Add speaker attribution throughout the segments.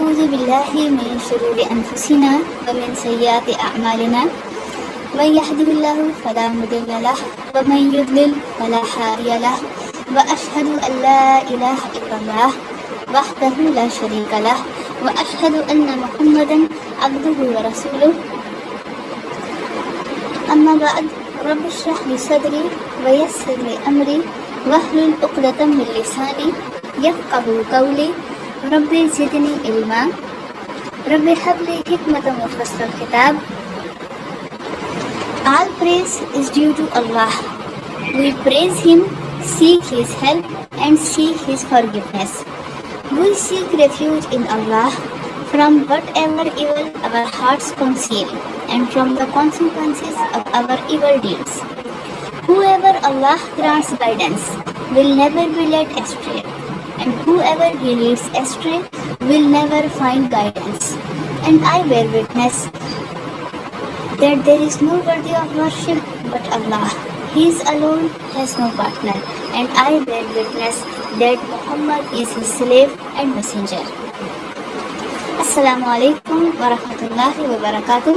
Speaker 1: ونعوذ بالله من شرور أنفسنا ومن سيئات أعمالنا من يهده الله فلا مضل له ومن يضلل فلا هادي له وأشهد أن لا إله إلا الله وحده لا شريك له وأشهد أن محمدا عبده ورسوله أما بعد رب اشرح لي صدري ويسر لي أمري واحلل عقدة من لساني يفقهوا قولي رب زدني علما رب هب لي حكمة وفصل الخطاب. All praise is due to Allah. We praise Him, seek His help and seek His forgiveness. We seek refuge in Allah from whatever evil our hearts conceal and from the consequences of our evil deeds. Whoever Allah grants guidance will never be led astray, and whoever He leads astray will never find guidance. And I bear witness that there is no worthy of worship but Allah. He is alone, has no partner, and I bear witness that Muhammad is his slave and messenger. Assalamu alaikum wa rahmatullahi wa barakatuh.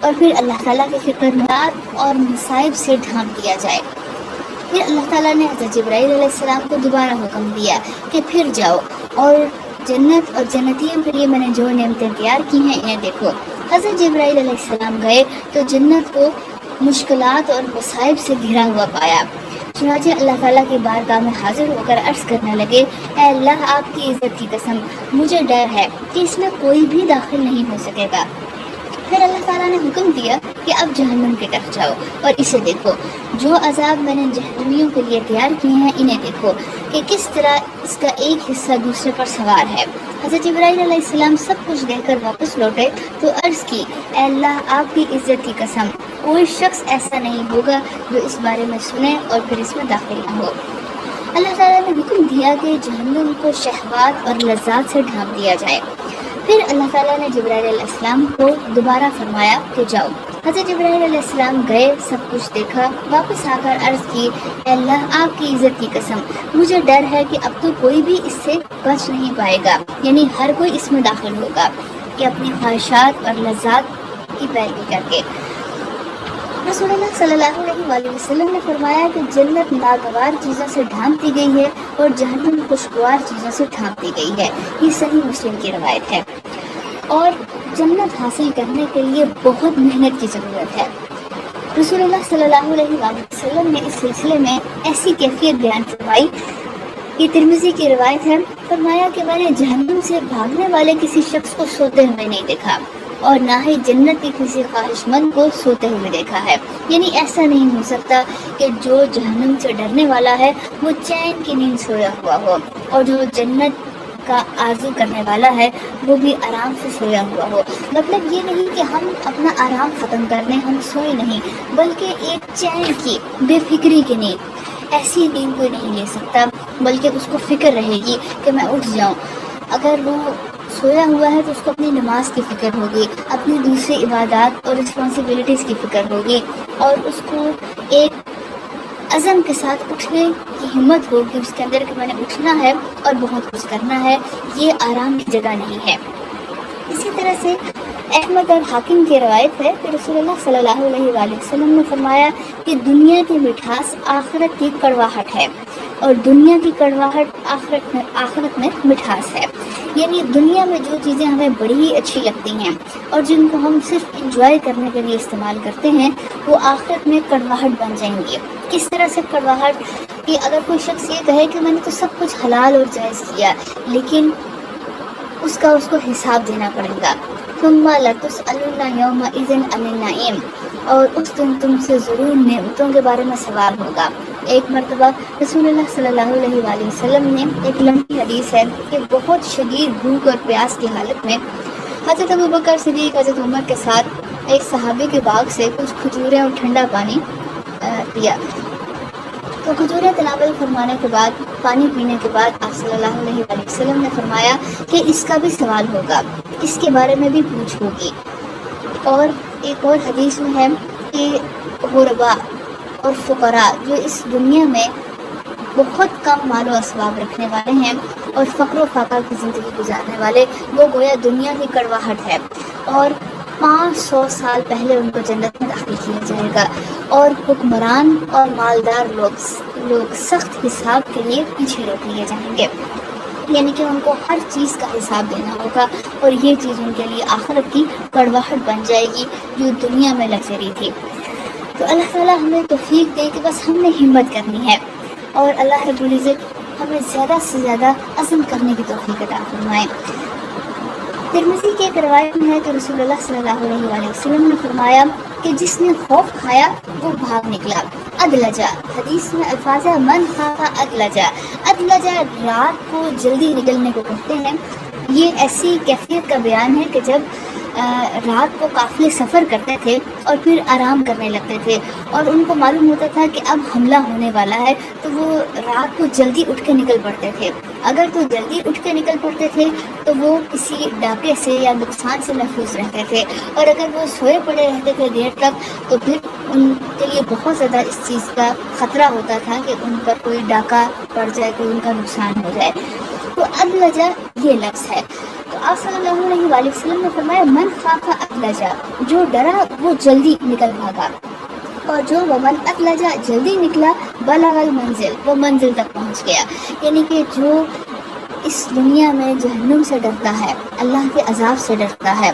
Speaker 1: اور پھر اللہ تعالیٰ کے فکرات اور مصائب سے ڈھانپ دیا جائے۔ پھر اللہ تعالیٰ نے حضرت جبرائیل علیہ السلام کو دوبارہ حکم دیا کہ پھر جاؤ اور جنت اور جنتیوں کے لیے میں نے جو نعمتیں تیار کی ہیں انہیں دیکھو۔ حضرت جبرائیل علیہ السلام گئے تو جنت کو مشکلات اور مصائب سے گھرا ہوا پایا۔ چنانچہ اللہ تعالیٰ کی بارگاہ میں حاضر ہو کر عرض کرنے لگے، اے اللہ، آپ کی عزت کی قسم، مجھے ڈر ہے کہ اس میں کوئی بھی داخل نہیں ہو سکے گا۔ پھر اللہ تعالیٰ نے حکم دیا کہ اب جہنم کی طرف جاؤ اور اسے دیکھو، جو عذاب میں نے جہنمیوں کے لیے تیار کیے ہیں انہیں دیکھو کہ کس طرح اس کا ایک حصہ دوسرے پر سوار ہے۔ حضرت جبرائیل علیہ السلام سب کچھ دیکھ کر واپس لوٹے تو عرض کی، اے اللہ، آپ کی عزت کی قسم، کوئی شخص ایسا نہیں ہوگا جو اس بارے میں سنے اور پھر اس میں داخل نہ ہو۔ اللہ تعالیٰ نے حکم دیا کہ جہنم کو شہوات اور لذات سے ڈھانپ دیا جائے۔ پھر اللہ تعالیٰ نے جبرائیل علیہ السلام کو دوبارہ فرمایا کہ جاؤ۔ حضرت جبرائیل علیہ السلام گئے، سب کچھ دیکھا، واپس آ کر عرض کی، اے اللہ، آپ کی عزت کی قسم، مجھے ڈر ہے کہ اب تو کوئی بھی اس سے بچ نہیں پائے گا، یعنی ہر کوئی اس میں داخل ہوگا کہ اپنی خواہشات اور لذات کی پیروی کر کے۔ رسول اللہ صلی اللہ علیہ وآلہ وسلم نے فرمایا کہ جنت ناگوار چیزوں سے ڈھانپ دی گئی ہے اور جہنم خوشگوار چیزوں سے ڈھانپ دی گئی ہے۔ یہ صحیح مسلم کی روایت ہے۔ اور جنت حاصل کرنے کے لیے بہت محنت کی ضرورت ہے۔ رسول اللہ صلی اللہ علیہ وآلہ وسلم نے اس سلسلے میں ایسی کیفیت بیان فرمائی، یہ ترمذی کی روایت ہے، فرمایا کہ میں نے جہنم سے بھاگنے والے کسی شخص کو سوتے ہوئے نہیں دیکھا اور نہ ہی جنت کی کسی خواہش مند کو سوتے ہوئے دیکھا ہے۔ یعنی ایسا نہیں ہو سکتا کہ جو جہنم سے ڈرنے والا ہے وہ چین کی نیند سویا ہوا ہو، اور جو جنت کا آرزو کرنے والا ہے وہ بھی آرام سے سویا ہوا ہو۔ مطلب یہ نہیں کہ ہم اپنا آرام ختم کر لیں، ہم سوئے نہیں، بلکہ ایک چین کی، بے فکری کی نیند، ایسی نیند کوئی نہیں لے سکتا، بلکہ اس کو فکر رہے گی کہ میں اٹھ جاؤں۔ اگر وہ سویا ہوا ہے تو اس کو اپنی نماز کی فکر ہوگی، اپنی دوسری عبادات اور رسپانسبلٹیز کی فکر ہوگی، اور اس کو ایک عزم کے ساتھ اٹھنے کی ہمت ہوگی اس کے اندر کہ میں نے اٹھنا ہے اور بہت کچھ کرنا ہے۔ یہ آرام کی جگہ نہیں ہے۔ اسی طرح سے احمد اور حاکم کی روایت ہے کہ رسول اللہ صلی اللہ علیہ وآلہ وسلم نے فرمایا کہ دنیا کی مٹھاس آخرت کی کڑواہٹ ہے، اور دنیا کی کڑواہٹ آخرت میں مٹھاس ہے۔ یعنی دنیا میں جو چیزیں ہمیں بڑی ہی اچھی لگتی ہیں اور جن کو ہم صرف انجوائے کرنے کے لیے استعمال کرتے ہیں، وہ آخرت میں کڑواہٹ بن جائیں گی۔ کس طرح سے کڑواہٹ؟ کہ اگر کوئی شخص یہ کہے کہ میں نے تو سب کچھ حلال اور جائز کیا، لیکن اس کو حساب دینا پڑے گا۔ ثم لتسألن یومئذ عن النعیم، اور اس دن تم سے ضرور نعمتوں کے بارے میں سوال ہوگا۔ ایک مرتبہ رسول اللہ صلی اللہ علیہ وآلہ وسلم نے، ایک لمبی حدیث ہے کہ بہت شدید بھوک اور پیاس کی حالت میں حضرت ابوبکر صدیق، حضرت عمر کے ساتھ ایک صحابی کے باغ سے کچھ کھجوریں اور ٹھنڈا پانی پیا۔ تو کھجوریں تناول فرمانے کے بعد، پانی پینے کے بعد آپ صلی اللہ علیہ وآلہ وسلم نے فرمایا کہ اس کا بھی سوال ہوگا، اس کے بارے میں بھی پوچھ ہوگی۔ اور ایک اور حدیث میں ہے کہ غربا اور فقراء، جو اس دنیا میں بہت کم مال و اسباب رکھنے والے ہیں اور فقر و فاقہ کی زندگی گزارنے والے، وہ گویا دنیا کی کڑواہٹ ہے، اور 500 سال پہلے ان کو جنت میں داخل کیا جائے گا، اور حکمران اور مالدار لوگ سخت حساب کے لیے پیچھے روک لیے جائیں گے، یعنی کہ ان کو ہر چیز کا حساب دینا ہوگا، اور یہ چیز ان کے لیے آخرت کی کڑواہٹ بن جائے گی جو دنیا میں لگژری تھی۔ تو اللہ تعالیٰ ہمیں توفیق دے کہ بس ہم نے ہمت کرنی ہے، اور اللہ رب العزت ہمیں زیادہ سے زیادہ عزم کرنے کی توفیق عطا فرمائے۔ ترمذی کی ایک روایت میں ہے کہ رسول اللہ صلی اللہ علیہ وآلہ وسلم نے فرمایا کہ جس نے خوف کھایا وہ بھاگ نکلا۔ ادلجا، حدیث میں الفاظ ہے من خاف ادلجا۔ ادلجا رات کو جلدی نکلنے کو کہتے ہیں۔ یہ ایسی کیفیت کا بیان ہے کہ جب رات کو قافلے سفر کرتے تھے اور پھر آرام کرنے لگتے تھے، اور ان کو معلوم ہوتا تھا کہ اب حملہ ہونے والا ہے، تو وہ رات کو جلدی اٹھ کے نکل پڑتے تھے۔ اگر تو جلدی اٹھ کے نکل پڑتے تھے تو وہ کسی ڈاکے سے یا نقصان سے محفوظ رہتے تھے، اور اگر وہ سوئے پڑے رہتے تھے دیر تک تو پھر ان کے لیے بہت زیادہ اس چیز کا خطرہ ہوتا تھا کہ ان پر کوئی ڈاکہ پڑ جائے، کوئی ان کا نقصان ہو جائے۔ تو ادلجا یہ لفظ ہے۔ تو آپ صلی اللہ علیہ وآلہ وسلم نے فرمایا من خاف ادلجا، جو ڈرا وہ جلدی نکل بھاگا، اور جو ومن ادلجا جلدی نکلا بلغ المنزل، وہ منزل تک پہنچ گیا۔ یعنی کہ جو اس دنیا میں جہنم سے ڈرتا ہے، اللہ کے عذاب سے ڈرتا ہے،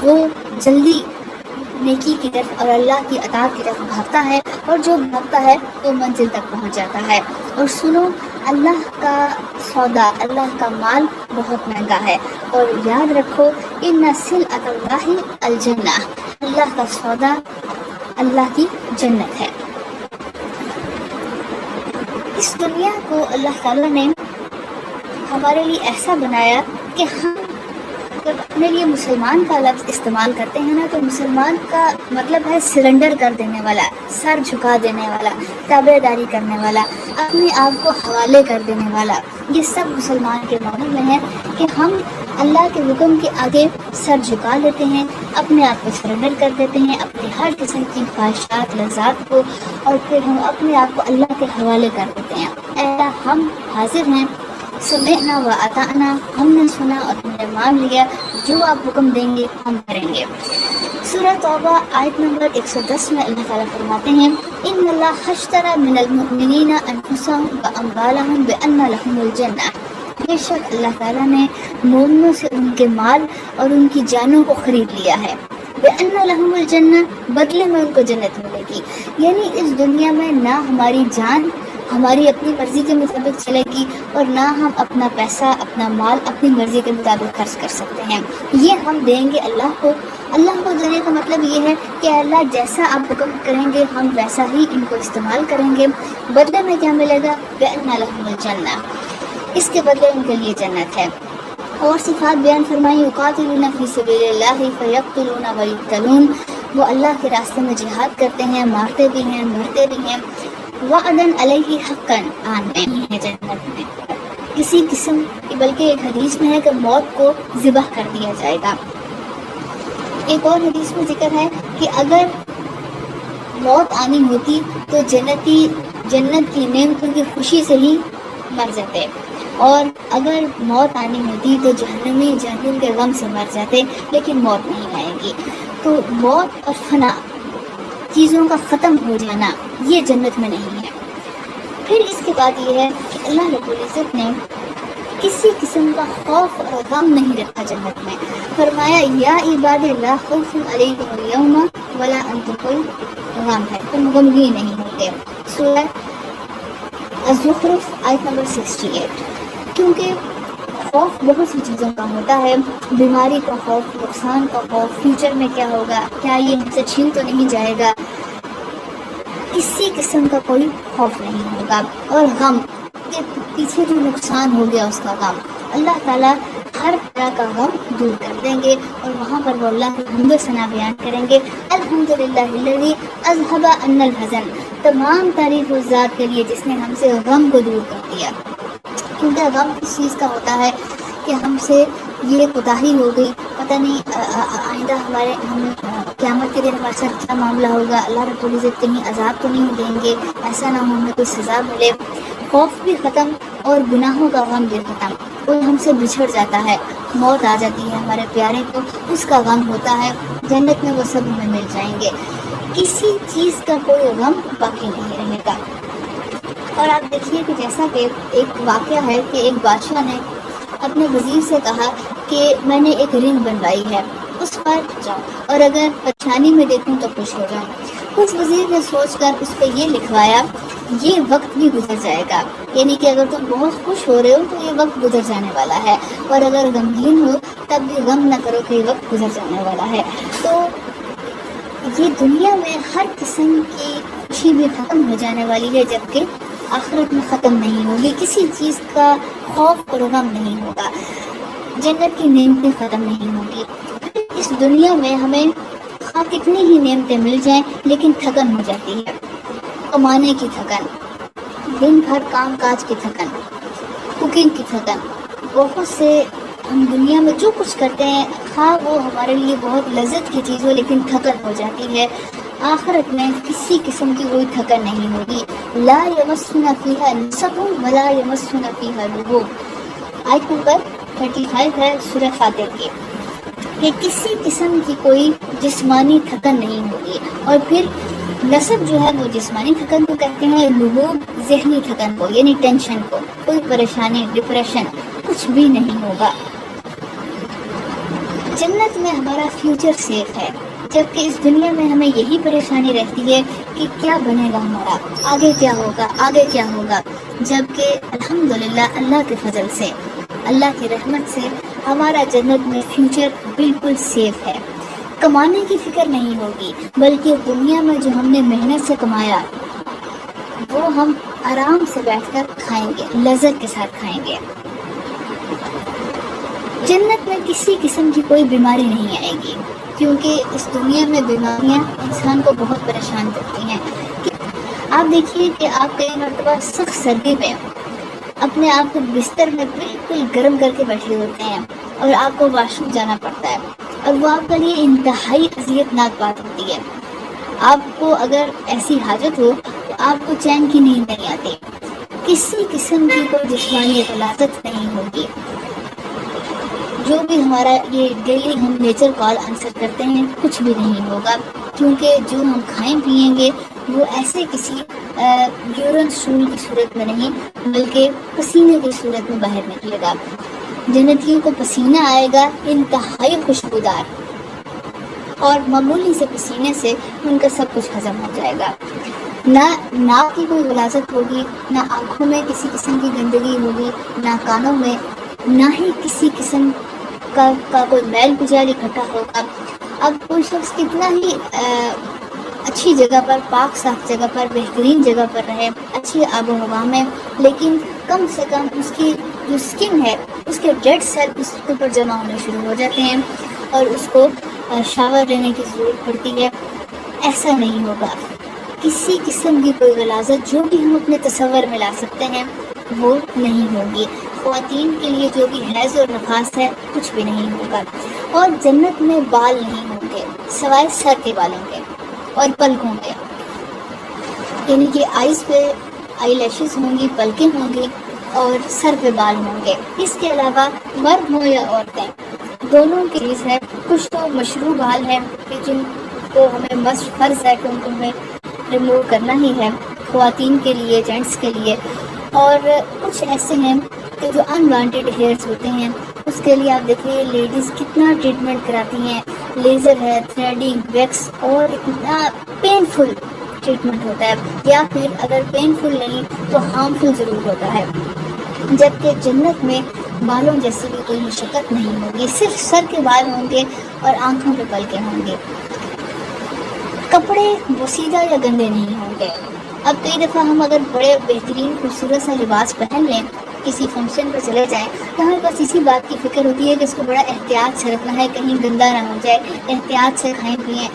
Speaker 1: وہ جلدی نیکی کی طرف اور اللہ کی اطاعت کی طرف بھاگتا ہے، اور جو بھاگتا ہے وہ منزل تک پہنچ جاتا ہے۔ اور سنو، اللہ کا سودا، اللہ کا مال بہت مہنگا ہے، اور یاد رکھو ان سلعۃ اللہ الجنہ، اللہ کا سودا اللہ کی جنت ہے۔ اس دنیا کو اللہ تعالیٰ نے ہمارے لیے ایسا بنایا کہ ہم جب اپنے لیے مسلمان کا لفظ استعمال کرتے ہیں نا، تو مسلمان کا مطلب ہے سرنڈر کر دینے والا، سر جھکا دینے والا، تابع داری کرنے والا، اپنے آپ کو حوالے کر دینے والا۔ یہ سب مسلمان کے معنی میں ہے کہ ہم اللہ کے حکم کے آگے سر جھکا لیتے ہیں، اپنے آپ کو سرنڈر کر دیتے ہیں، اپنی ہر قسم کی خواہشات لذات کو، اور پھر ہم اپنے آپ کو اللہ کے حوالے کر دیتے ہیں۔ اے اللہ، ہم حاضر ہیں، سمعنا و اطعنا، ہم نے سنا اور ہم نے مان لیا، جو آپ حکم دیں گے ہم کریں گے۔ سورہ توبہ آیت نمبر 110 میں اللہ تعالیٰ فرماتے ہیں ان اللہ اشتری من المؤمنین انفسهم واموالهم بان لهم الجنہ، بے شک اللہ تعالیٰ نے مومنوں سے ان کے مال اور ان کی جانوں کو خرید لیا ہے، بان لهم الجنہ، بدلے میں ان کو جنت ملے گی۔ یعنی اس دنیا میں نہ ہماری جان ہماری اپنی مرضی کے مطابق چلے گی، اور نہ ہم اپنا پیسہ، اپنا مال اپنی مرضی کے مطابق خرچ کر سکتے ہیں۔ یہ ہم دیں گے اللہ کو۔ اللہ کو دینے کا مطلب یہ ہے کہ اللہ جیسا آپ حکم کریں گے ہم ویسا ہی ان کو استعمال کریں گے۔ بدلے میں کیا ملے گا؟ بِأَنَّ لَهُمُ الْجَنَّةُ، اس کے بدلے ان کے لیے جنت ہے۔ اور صفات بیان فرمائی، یقاتلون فی سبیل اللہ فیقتلون ویقتلون، وہ اللہ کے راستے میں جہاد کرتے ہیں، مارتے بھی ہیں، مرتے بھی ہیں۔ وعدن علیہ حقا، آمین ہے جنت میں کسی قسم کی، بلکہ ایک حدیث میں ہے کہ موت کو ذبح کر دیا جائے گا۔ ایک اور حدیث میں ذکر ہے کہ اگر موت آنی ہوتی تو جنت کی نعمتوں کی خوشی سے ہی مر جاتے، اور اگر موت آنی ہوتی تو جہنم کے غم سے مر جاتے، لیکن موت نہیں آئے گی۔ تو موت اور فنا، چیزوں کا ختم ہو جانا، یہ جنت میں نہیں ہے۔ پھر اس کے بعد یہ ہے کہ اللہ رب العزت نے کسی قسم کا خوف اور غم نہیں رکھا جنت میں۔ فرمایا یا عباد لا خوف علیکم اليوم ولا انتم، کوئی غم ہے، تم غمگین نہیں ہوتے۔ سورہ الزخرف آیت نمبر 68۔ کیونکہ خوف بہت سی چیزوں کا ہوتا ہے، بیماری کا خوف، نقصان کا خوف، فیوچر میں کیا ہوگا، کیا یہ ہم سے چھین تو نہیں جائے گا، کسی قسم کا کوئی خوف نہیں ہوگا۔ اور غم کے پیچھے جو نقصان ہو گیا اس کا غم، اللہ تعالیٰ ہر طرح کا غم دور کر دیں گے، اور وہاں پر وہ اللہ کی حمد و ثنا بیان کریں گے۔ الحمدللہ الذی اذھب عنا الحزن، تمام تعریف اس ذات کے لیے جس نے ہم سے غم کو دور کر دیا۔ کیونکہ غم اس چیز کا ہوتا ہے کہ ہم سے یہ کوتاہی ہو گئی، پتہ نہیں آئندہ ہم قیامت کے دن ہمارے ساتھ کیا معاملہ ہوگا، اللہ رب العزت کہیں عذاب تو نہیں دیں گے، ایسا نہ ہو ہمیں کوئی سزا ملے۔ خوف بھی ختم اور گناہوں کا غم بھی ختم۔ کوئی ہم سے بچھڑ جاتا ہے، موت آ جاتی ہے ہمارے پیارے کو، اس کا غم ہوتا ہے، جنت میں وہ سب ہمیں مل جائیں گے، کسی چیز کا کوئی غم باقی نہیں رہے گا۔ اور آپ دیکھیے کہ جیسا کہ ایک واقعہ ہے کہ ایک بادشاہ نے اپنے وزیر سے کہا کہ میں نے ایک رنگ بنوائی ہے، اس پر جاؤ اور اگر پریشانی میں دیکھوں تو خوش ہو جاؤں۔ اس وزیر نے سوچ کر اس پہ یہ لکھوایا یہ وقت بھی گزر جائے گا، یعنی کہ اگر تم بہت خوش ہو رہے ہو تو یہ وقت گزر جانے والا ہے، اور اگر غمگین ہو تب بھی غم نہ کرو کہ یہ وقت گزر جانے والا ہے۔ تو یہ دنیا میں ہر قسم کی خوشی بھی ختم ہو جانے والی ہے، جبکہ آخرت میں ختم نہیں ہوگی، کسی چیز کا خوف اور غم نہیں ہوگا، جنت کی نعمتیں ختم نہیں ہوگی۔ اس دنیا میں ہمیں خواہ کتنی ہی نعمتیں مل جائیں لیکن تھکن ہو جاتی ہے، کمانے کی تھکن، دن بھر کام کاج کی تھکن، کوکنگ کی تھکن، بہت سے ہم دنیا میں جو کچھ کرتے ہیں خواہ وہ ہمارے لیے بہت لذت کی چیز ہو لیکن تھکن ہو جاتی ہے۔ آخرت میں کسی قسم کی کوئی تھکن نہیں ہوگی۔ لا یمسنا فیہا نصب ولا یمسنا فیہا لغوب، آیت نمبر 35 ہے سورہ فاتر کی، کہ کسی قسم کی کوئی جسمانی تھکن نہیں ہوگی. اور پھر نصب جو ہے وہ جسمانی تھکن کو کہتے ہیں، لغوب ذہنی تھکن کو، یعنی ٹینشن کو. کوئی پریشانی، ڈپریشن کچھ بھی نہیں ہوگا. جنت میں ہمارا فیوچر سیف ہے، جبکہ اس دنیا میں ہمیں یہی پریشانی رہتی ہے کہ کیا بنے گا ہمارا، آگے کیا ہوگا، آگے کیا ہوگا. جبکہ الحمدللہ اللہ کے فضل سے، اللہ کی رحمت سے ہمارا جنت میں فیوچر بالکل سیف ہے. کمانے کی فکر نہیں ہوگی، بلکہ دنیا میں جو ہم نے محنت سے کمایا وہ ہم آرام سے بیٹھ کر کھائیں گے، لذت کے ساتھ کھائیں گے. جنت میں کسی قسم کی کوئی بیماری نہیں آئے گی، کیونکہ اس دنیا میں بیماریاں انسان کو بہت پریشان کرتی ہیں. آپ دیکھیے کہ آپ کئی مرتبہ سخت سردی میں اپنے آپ کو بستر میں بالکل گرم کر کے بیٹھے ہوتے ہیں اور آپ کو واش روم جانا پڑتا ہے، اور وہ آپ کے لیے انتہائی اذیت ناک بات ہوتی ہے. آپ کو اگر ایسی حاجت ہو تو آپ کو چین کی نیند نہیں آتی. کسی قسم کی کوئی جسمانی غلاظت نہیں ہوگی. جو بھی ہمارا یہ ڈیلی ہم نیچر کال آنسر کرتے ہیں کچھ بھی نہیں ہوگا، کیونکہ جو ہم کھائیں پیئیں گے وہ ایسے کسی یورن سول کی صورت میں نہیں، بلکہ پسینے کی صورت میں باہر نکلے گا. جنتیوں کو پسینہ آئے گا انتہائی خوشبودار، اور معمولی سے پسینے سے ان کا سب کچھ ہضم ہو جائے گا. نہ ناک کی کوئی غلاظت ہوگی، نہ آنکھوں میں کسی قسم کی گندگی ہوگی، نہ کانوں میں، نہ ہی کسی قسم کا کوئی میل کچیل اکٹھا ہوگا. اب کوئی شخص کتنا ہی اچھی جگہ پر، پاک صاف جگہ پر، بہترین جگہ پر رہے، اچھی آب و ہوا میں، لیکن کم سے کم اس کی جو اسکن ہے، اس کے ڈیڈ سیل اس کے اوپر جمع ہونے شروع ہو جاتے ہیں اور اس کو شاور لینے کی ضرورت پڑتی ہے. ایسا نہیں ہوگا. کسی قسم کی کوئی غلاظت جو بھی ہم اپنے تصور میں لا سکتے ہیں وہ نہیں ہوگی. خواتین کے لیے جو بھی حیض اور نفاس ہے کچھ بھی نہیں ہوگا. اور جنت میں بال نہیں ہوں گے سوائے سر کے بالوں کے اور پلکوں کے، یعنی کہ آئیز پہ آئی لیشز ہوں گی، پلکیں ہوں گی اور سر پہ بال ہوں گے. اس کے علاوہ مرد ہوں یا عورتیں دونوں کی چیز ہے. کچھ تو مشروع بال ہیں لیکن تو ہمیں مست فرض ہے کہ ان کو ہمیں ریموو کرنا ہی ہے، خواتین کے لیے، جینٹس کے لیے. اور کچھ ایسے ہیں کہ جو انوانٹیڈ ہیئرس ہوتے ہیں، اس کے لیے آپ دیکھیے لیڈیز کتنا ٹریٹمنٹ کراتی ہیں. لیزر ہے، تھریڈنگ، ویکس، اور اتنا پینفل ٹریٹمنٹ ہوتا ہے، یا پھر اگر پینفل نہیں تو ہارمفل ضرور ہوتا ہے. جبکہ جنت میں بالوں جیسی بھی کوئی مشقت نہیں ہوگی، صرف سر کے بال ہوں گے اور آنکھوں پہ پلکیں ہوں گے. کپڑے بوسیدہ یا گندے نہیں ہوں گے. اب کئی دفعہ ہم اگر بڑے بہترین خوبصورت سا لباس پہن لیں، کسی فنکشن پر چلے جائیں، تو ہمیں بس اسی بات کی فکر ہوتی ہے کہ اس کو بڑا احتیاط سے رکھنا ہے، کہیں گندا نہ ہو جائے، احتیاط سے کھائیں پئیں.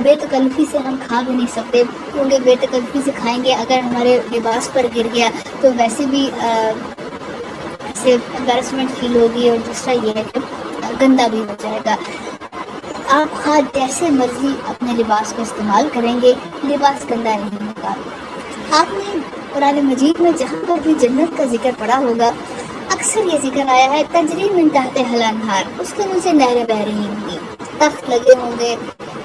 Speaker 1: بے تکلفی سے ہم کھا بھی نہیں سکتے، کیونکہ بے تکلفی سے کھائیں گے اگر ہمارے لباس پر گر گیا تو ویسے بھی ایسے امبیرسمنٹ فیل ہوگی، اور دوسرا یہ ہے کہ گندا بھی ہو جائے گا. آپ خواہ جیسے مرضی اپنے لباس کو استعمال کریں گے، لباس گندا نہیں ہوگا. آپ نے قرآن مجید میں جہاں پر بھی جنت کا ذکر پڑھا ہوگا، اکثر یہ ذکر آیا ہے تجری من تحتہا الانہار، اس کے نیچے نہریں بہہ رہی ہوں گی، تخت لگے ہوں گے،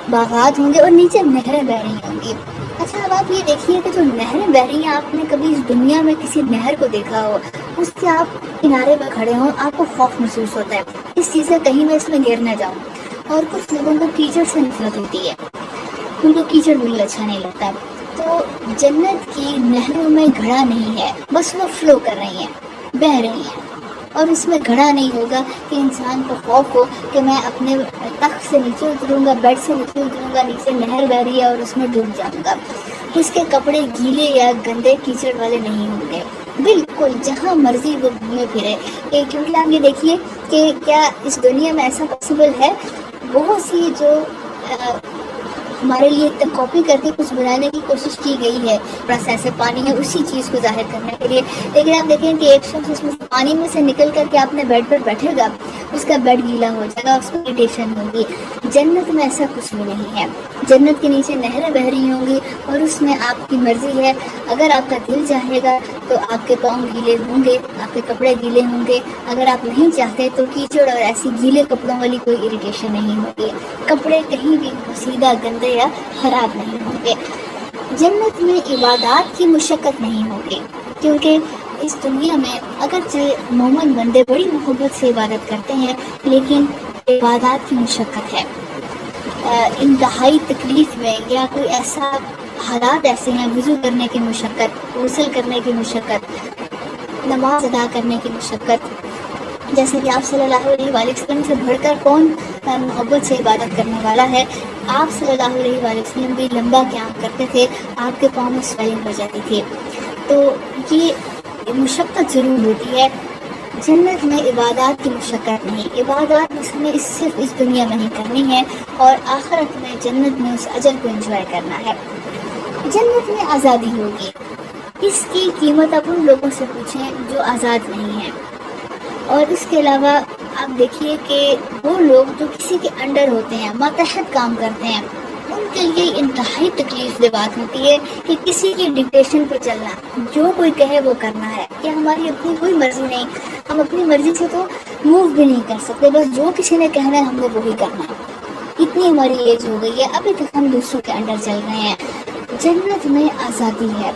Speaker 1: باغات ہوں گے اور نیچے نہریں بہہ رہی ہوں گی. اچھا اب آپ یہ دیکھیے کہ جو نہریں بہہ رہی ہیں، آپ نے کبھی اس دنیا میں کسی نہر کو دیکھا ہو، اس کے آپ کنارے پر کھڑے ہوں، آپ کو خوف محسوس ہوتا ہے اس چیز سے کہیں میں اس میں گر نہ جاؤں. اور کچھ لوگوں کو کیچڑ سے نفرت ہوتی ہے، ان کو کیچڑ بالکل اچھا نہیں لگتا. تو جنت کی نہروں میں گھڑا نہیں ہے، بس وہ فلو کر رہی ہیں، بہہ رہی ہیں، اور اس میں گھڑا نہیں ہوگا کہ انسان کو خوف ہو کہ میں اپنے تخت سے نیچے اتروں گا، بیڈ سے نیچے اتروں گا، نیچے نہر بہہ رہی ہے اور اس میں ڈوب جاؤں گا. اس کے کپڑے گیلے یا گندے کیچڑ والے نہیں ہوں گے، بالکل جہاں مرضی وہ گھومے پھرے. کیونکہ آپ یہ دیکھیے کہ کیا اس دنیا میں ایسا پاسبل ہے، بہت سی جو ہمارے لیے کاپی کر کے کچھ بنانے کی کوشش کی گئی ہے، تھوڑا سا ایسے پانی ہے اسی چیز کو ظاہر کرنے کے لیے، لیکن آپ دیکھیں کہ ایک شخص اس میں پانی میں سے نکل کر کے اپنے بیڈ پر بیٹھے گا، اس کا بیڈ گیلا ہو جائے گا، اس کو اریٹیشن ہوگی۔ جنت میں ایسا کچھ بھی نہیں ہے، جنت کے نیچے نہریں بہہ رہی ہوں گی اور اس میں آپ کی مرضی ہے، اگر آپ کا دل چاہے گا تو آپ کے پاؤں گیلے ہوں گے، آپ کے کپڑے گیلے ہوں گے، اگر آپ نہیں چاہتے تو کیچڑ اور ایسی گیلے کپڑوں والی کوئی اریٹیشن نہیں ہوگی، کپڑے کہیں بھی سیدھا گندے یا خراب نہیں ہوں گے۔ جنت میں عبادات کی مشقت نہیں ہوگی، کیونکہ اس دنیا میں اگرچہ مومن بندے بڑی محبت سے عبادت کرتے ہیں لیکن عبادات کی مشقت ہے، انتہائی تکلیف میں یا کوئی ایسا حالات ایسے ہیں، وضو کرنے کی مشقت، غسل کرنے کی مشقت، نماز ادا کرنے کی مشقت، جیسے کہ آپ صلی اللہ علیہ وآلہ وسلم سے بڑھ کر کون محبت سے عبادت کرنے والا ہے۔ آپ صلی اللہ علیہ وآلہ وسلم بھی لمبا قیام کرتے تھے، آپ کے پاؤں میں سویلنگ ہو جاتی تھی، تو یہ مشقت ضرور ہوتی ہے۔ جنت میں عبادات کی مشقت نہیں، عبادات ہمیں صرف اس دنیا میں ہی کرنی ہے اور آخرت میں جنت میں اس اجر کو انجوائے کرنا ہے۔ جنت میں آزادی ہوگی، اس کی قیمت آپ ان لوگوں سے پوچھیں جو آزاد نہیں ہیں، اور اس کے علاوہ آپ دیکھیے کہ وہ لوگ جو کسی کے انڈر ہوتے ہیں، ماتحت کام کرتے ہیں، ان کے لیے انتہائی تکلیف دہ بات ہوتی ہے کہ کسی کی ڈکٹیشن پہ چلنا، جو کوئی کہے وہ کرنا ہے، کہ ہماری اپنی کوئی مرضی نہیں، ہم اپنی مرضی سے تو موو بھی نہیں کر سکتے، بس جو کسی نے کہنا ہے ہم نے وہی کرنا ہے، اتنی ہماری ایج ہو گئی ہے، ابھی تک ہم دوسروں کے انڈر چل رہے ہیں۔ جنت میں آزادی ہے۔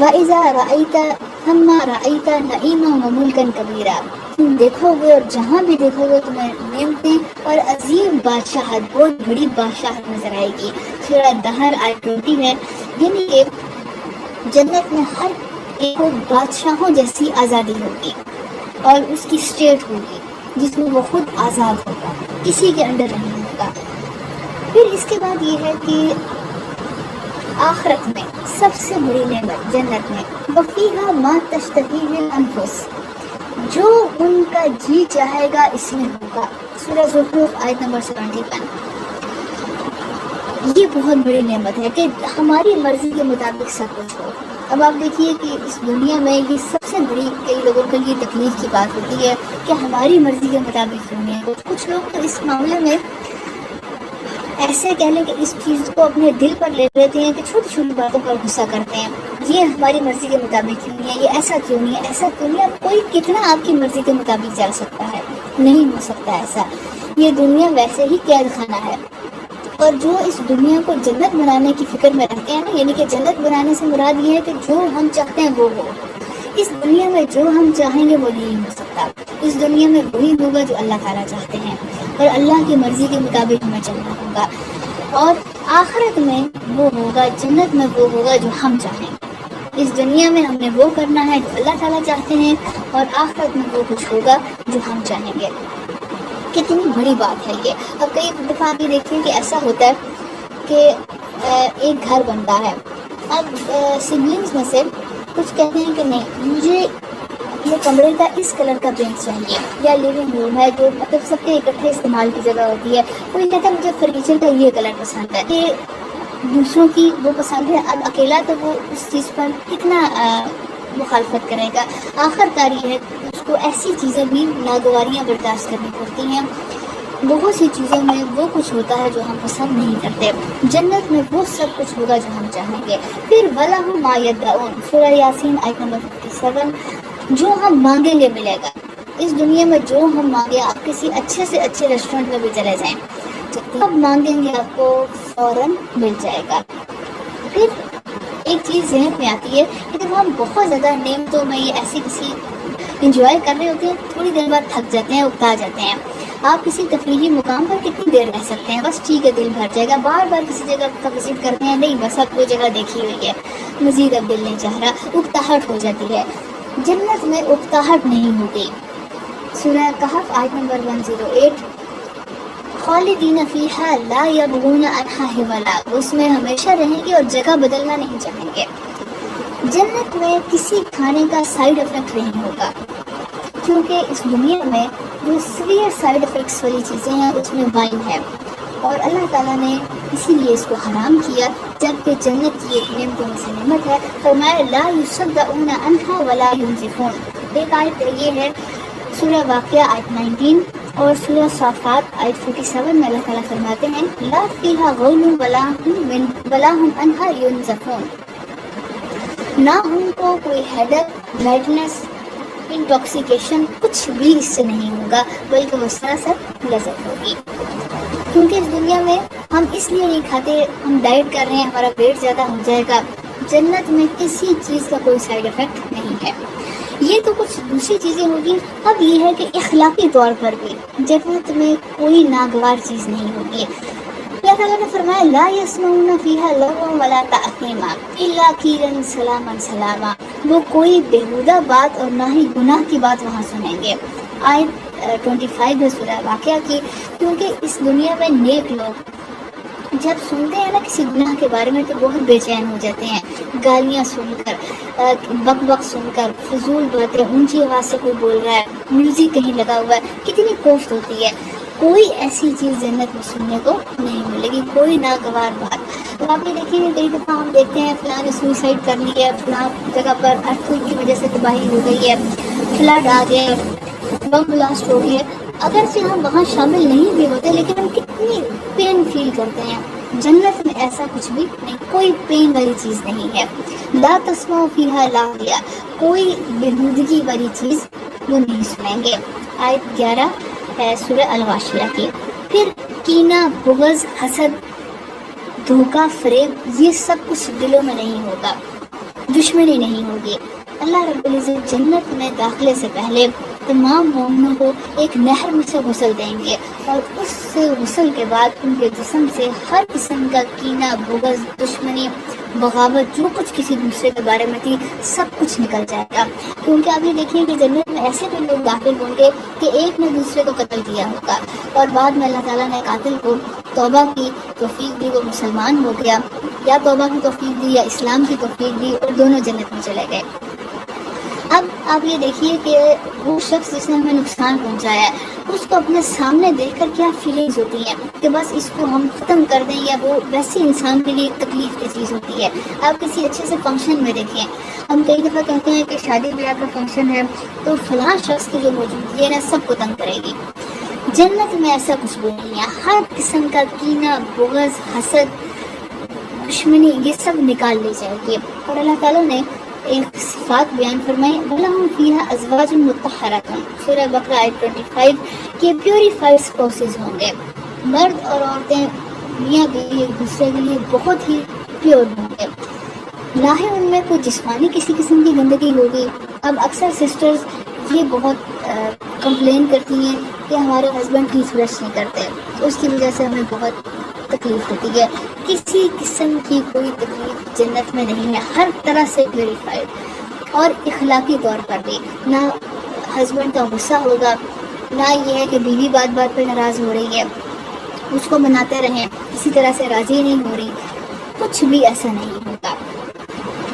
Speaker 1: وَإِذَا رَأَيْتَ ثَمَّ رَأَيْتَ نَعِيمًا وَمُلْكًا كَبِيرًا، تم دیکھو گے اور جہاں بھی دیکھو گے تمہیں نعمتیں اور عظیم بادشاہت، بہت بڑی بادشاہت نظر آئے گی۔ سورہ دہر آیت 20 ہے، یعنی کہ جنت میں ہر ایک کو بادشاہوں جیسی آزادی ہوگی اور اس کی اسٹیٹ ہوگی جس میں وہ خود آزاد ہوگا، کسی کے انڈر نہیں ہوگا۔ پھر اس کے بعد یہ ہے کہ آخرت میں سب سے بڑی نعمت جنت میں وفیہا ما تشتہیہ الانفس، جو ان کا جی چاہے گا اس میں ہوگا۔ سورہ زخرف آیت نمبر 71۔ یہ بہت بڑی نعمت ہے کہ ہماری مرضی کے مطابق سب کچھ ہو۔ اب آپ دیکھیے کہ اس دنیا میں یہ سب سے بڑی کئی لوگوں کے لیے تکلیف کی بات ہوتی ہے کہ ہماری مرضی کے مطابق ہونے ہے۔ کچھ لوگ تو اس معاملے میں ایسے کہہ لیں کہ اس چیز کو اپنے دل پر لے لیتے ہیں کہ چھوٹی چھوٹی باتوں پر غصہ کرتے ہیں، یہ ہماری مرضی کے مطابق کیوں نہیں ہے، یہ ایسا کیوں نہیں ہے، ایسا کیوں نہیں ہے۔ کوئی کتنا آپ کی مرضی کے مطابق چل سکتا ہے؟ نہیں ہو سکتا ایسا۔ یہ دنیا ویسے ہی قید خانہ ہے، اور جو اس دنیا کو جنت بنانے کی فکر میں رہتے ہیں نا، یعنی کہ جنت بنانے سے مراد یہ ہے کہ جو ہم چاہتے ہیں وہ ہو۔ اس دنیا میں جو ہم چاہیں گے وہ نہیں ہو سکتا، اس دنیا میں وہی ہوگا جو اللہ تعالیٰ چاہتے ہیں، اور اللہ کی مرضی کے مطابق ہمیں چلنا ہوگا۔ اور آخرت میں وہ ہوگا، جنت میں وہ ہوگا جو ہم چاہیں۔ اس دنیا میں ہم نے وہ کرنا ہے جو اللہ تعالیٰ چاہتے ہیں، اور آخرت میں وہ کچھ ہوگا جو ہم چاہیں گے۔ کتنی بڑی بات ہے یہ۔ اب کئی دفعہ بھی دیکھیں کہ ایسا ہوتا ہے کہ ایک گھر بنتا ہے، اب سبلنگس میں سے کچھ کہتے ہیں کہ نہیں مجھے یہ کمرے کا اس کلر کا پینٹ چاہیے، یا لیونگ روم ہے جو مطلب سب کے اکٹھے استعمال کی جگہ ہوتی ہے، کوئی کہتا ہے مجھے فرنیچر کا یہ کلر پسند ہے، کہ دوسروں کی وہ پسند ہے، اب اکیلا تو وہ اس چیز پر کتنا مخالفت کرے گا۔ آخر کار یہ ہے اس کو ایسی چیزیں بھی ناگواریاں برداشت کرنی پڑتی ہیں، بہت سی چیزوں میں وہ کچھ ہوتا ہے جو ہم پسند نہیں کرتے۔ جنت میں وہ سب کچھ ہوگا جو ہم چاہیں گے۔ پھر وَلَهُم مَا يَدَّعُونَ، سورہ یاسین آیت نمبر 57، جو ہم مانگیں گے ملے گا۔ اس دنیا میں جو ہم مانگے، آپ کسی اچھے سے اچھے ریسٹورینٹ میں بھی چلے جائیں، جب مانگیں گے آپ کو فوراً مل جائے گا۔ پھر ایک چیز ذہن میں آتی ہے کہ جب ہم بہت زیادہ نعمتوں میں یہ ایسی کسی انجوائے کر رہے ہوتے ہیں، تھوڑی دیر بعد تھک جاتے ہیں، اکتا جاتے ہیں۔ آپ کسی تفریحی مقام پر کتنی دیر رہ سکتے ہیں؟ بس ٹھیک ہے، دل بھر جائے گا۔ بار بار کسی جگہ کا وزٹ کرتے ہیں، نہیں بس اب وہ جگہ دیکھی ہوئی ہے، مزید اب دل نہیں چاہ رہا، اکتاہٹ ہو جاتی ہے۔ جنت میں اکتاہٹ نہیں ہوگی۔ سورہ کہف آیت نمبر 108، خالدین فیہا لا یبغون عنہا حولا، اس میں ہمیشہ رہیں گے اور جگہ بدلنا نہیں چاہیں گے۔ جنت میں کسی کھانے کا سائیڈ افیکٹ نہیں ہوگا، کیونکہ اس دنیا میں جو سیویئر سائیڈ افیکٹس والی چیزیں ہیں اس میں وائن ہے، اور اللہ تعالیٰ نے اسی لیے اس کو حرام کیا، جبکہ جنت کی ایک نعمتوں میں سے نعمت ہے۔ فرمایا لا یصدعون عنہا ولا ینزفون۔ ایک آیت یہ ہے سورہ واقعہ آیت 19 اور سورہ صافات آیت 47 میں اللہ تعالیٰ فرماتے ہیں لا فیہا غول ولا ہم عنہا ینزفون۔ نہ ان کو کوئی ہیڈک، میڈنس، انٹاکسیکیشن، کچھ بھی اس سے نہیں ہوگا، بلکہ وہ سراسر لذت ہوگی۔ کیونکہ اس دنیا میں ہم اس لیے نہیں کھاتے، ہم ڈائٹ کر رہے ہیں، ہمارا ویٹ زیادہ ہو جائے گا۔ جنت میں کسی چیز کا کوئی سائیڈ افیکٹ نہیں ہے۔ یہ تو کچھ دوسری چیزیں ہوگی۔ اب یہ ہے کہ اخلاقی طور پر بھی جنت میں کوئی ناگوار چیز نہیں ہوگی۔ اللہ تعالیٰ نے فرمایا لا یسمعون فیہا لغوا ولا تأثیما الا قیلا سلاما سلاما۔ وہ کوئی بیہودہ بات اور نہ ہی گناہ کی بات وہاں سنیں گے۔ آیت 25 ہے سورہ واقعہ کی۔ کیونکہ اس دنیا میں نیک لوگ جب سنتے ہیں نا کسی گناہ کے بارے میں تو بہت بے چین ہو جاتے ہیں، گالیاں سن کر، بک بک سن کر، فضول باتیں، اونچی آواز سے کوئی بول رہا ہے، میوزک کہیں لگا ہوا ہے، کتنی کوفت ہوتی ہے۔ کوئی ایسی چیز جنت میں سننے کو نہیں ملے گی، کوئی ناگوار بات۔ تو آپ یہ دیکھیں گے کئی دفعہ ہم دیکھتے ہیں فلاں نے سوئسائڈ کر لی ہے، فلاں جگہ پر ارتھکویک کی وجہ سے تباہی ہو گئی ہے، فلڈ آ گئے، بم بلاسٹ ہو گئی ہے۔ اگرچہ ہم وہاں شامل نہیں بھی ہوتے لیکن ہم کتنی پین فیل کرتے ہیں۔ جنت میں ایسا کچھ بھی نہیں، کوئی پین والی چیز نہیں ہے۔ لا تسمعوا فیہا لاغیا، کوئی بےہودگی والی چیز وہ نہیں سنیں گے۔ آیت 11 ہے سورہ الغاشیہ کی۔ پھر کینہ، بغض، حسد، دھوکہ، فریب، یہ سب کچھ دلوں میں نہیں ہوگا، دشمنی نہیں ہوگی۔ اللہ رب العزت جنت میں داخلے سے پہلے تمام مومنوں کو ایک نہر میں سے غسل دیں گے، اور اس سے غسل کے بعد ان کے جسم سے ہر قسم کا کینہ، بغض، دشمنی، بغاوت، جو کچھ کسی دوسرے کے بارے میں تھی، سب کچھ نکل جائے گا۔ کیونکہ آپ یہ دیکھیں کہ جنت میں ایسے بھی لوگ داخل ہوں گے کہ ایک نے دوسرے کو قتل کیا ہوگا، اور بعد میں اللہ تعالیٰ نے قاتل کو توبہ کی توفیق دی، وہ مسلمان ہو گیا، یا توبہ کی توفیق دی یا اسلام کی توفیق دی، اور دونوں جنت میں چلے گئے۔ اب آپ یہ دیکھیے کہ وہ شخص جس نے ہمیں نقصان پہنچایا ہے، اس کو اپنے سامنے دیکھ کر کیا فیلنگز ہوتی ہیں کہ بس اس کو ہم ختم کر دیں، یا وہ ویسے انسان کے لیے تکلیف کی چیز ہوتی ہے۔ آپ کسی اچھے سے فنکشن میں دیکھیں، ہم کئی دفعہ کہتے ہیں کہ شادی بیاہ کا فنکشن ہے تو فلاں شخص کی جو موجودگی ہے نا سب کو تنگ کرے گی۔ جنت میں ایسا کچھ بھی نہیں ہے، ہر قسم کا کینہ، بغض، حسد، دشمنی، یہ سب نکال لی جائے گی۔ اور اللہ تعالیٰ نے ایک صفات بیان فرمائی وَلَهُمْ فِيهَا أَزْوَاجٌ مُطَهَّرَةٌ، سورہ بقرہ آیت 25 کہ پیوریفائڈ اسپاؤسز ہوں گے، مرد اور عورتیں میاں بیوی ایک دوسرے کے لیے بہت ہی پیور ہوں گے، نہ ہی ان میں کوئی جسمانی کسی قسم کی گندگی ہوگی۔ اب اکثر سسٹرز یہ بہت کمپلین کرتی ہیں کہ ہمارے ہسبینڈ ٹیتھ برش نہیں کرتے، اس کی وجہ سے ہمیں بہت تکلیف ہوتی ہے۔ کسی قسم کی کوئی تکلیف جنت میں نہیں ہے، ہر طرح سے پیوریفائڈ، اور اخلاقی طور پر بھی نہ ہسبینڈ کا غصہ ہوگا، نہ یہ ہے کہ بیوی بات بات پہ ناراض ہو رہی ہے، اس کو مناتے رہیں، کسی طرح سے راضی نہیں ہو رہی، کچھ بھی ایسا نہیں ہوگا۔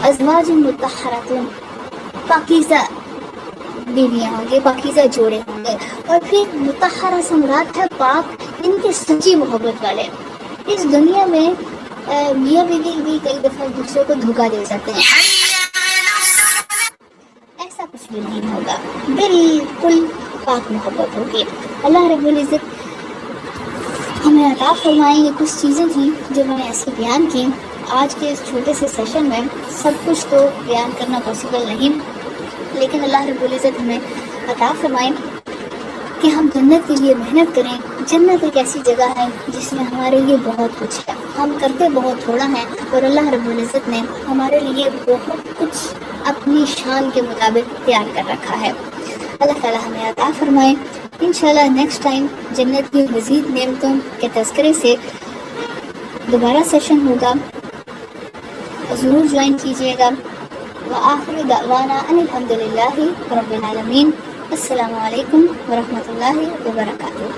Speaker 1: ازواج مطہرات، پاکیزہ بیویاں ہوں گے، پاکیزہ جوڑے ہوں گے، اور پھر مطہرہ سے مراد ہے پاک، ان کے سچی محبت والے۔ اس دنیا میں میاں بیوی بھی کئی دفعہ دوسرے کو دھوکہ دے جاتے ہیں، ایسا کچھ بھی نہیں ہوگا، بالکل پاک محبت ہوگی۔ اللہ رب العزت ہمیں عطا فرمائیں۔ یہ کچھ چیزیں تھیں جو میں نے ایسے بیان کی۔ آج کے اس چھوٹے سے سیشن میں سب کچھ تو بیان کرنا پاسبل نہیں، لیکن اللہ رب العزت ہمیں عطا فرمائیں کہ ہم جنت کے لیے محنت کریں۔ جنت ایک ایسی جگہ ہے جس میں ہمارے لیے بہت کچھ ہے، ہم کرتے بہت تھوڑا ہیں، اور اللہ رب العزت نے ہمارے لیے بہت کچھ اپنی شان کے مطابق تیار کر رکھا ہے۔ اللہ تعالیٰ ہمیں عطا فرمائے۔ انشاءاللہ نیکسٹ ٹائم جنت کی مزید نعمتوں کے تذکرے سے دوبارہ سیشن ہوگا، ضرور جوائن کیجیے گا۔ وآخر دعوانا ان الحمدللہ رب العالمین۔ السلام علیکم ورحمۃ اللہ وبرکاتہ۔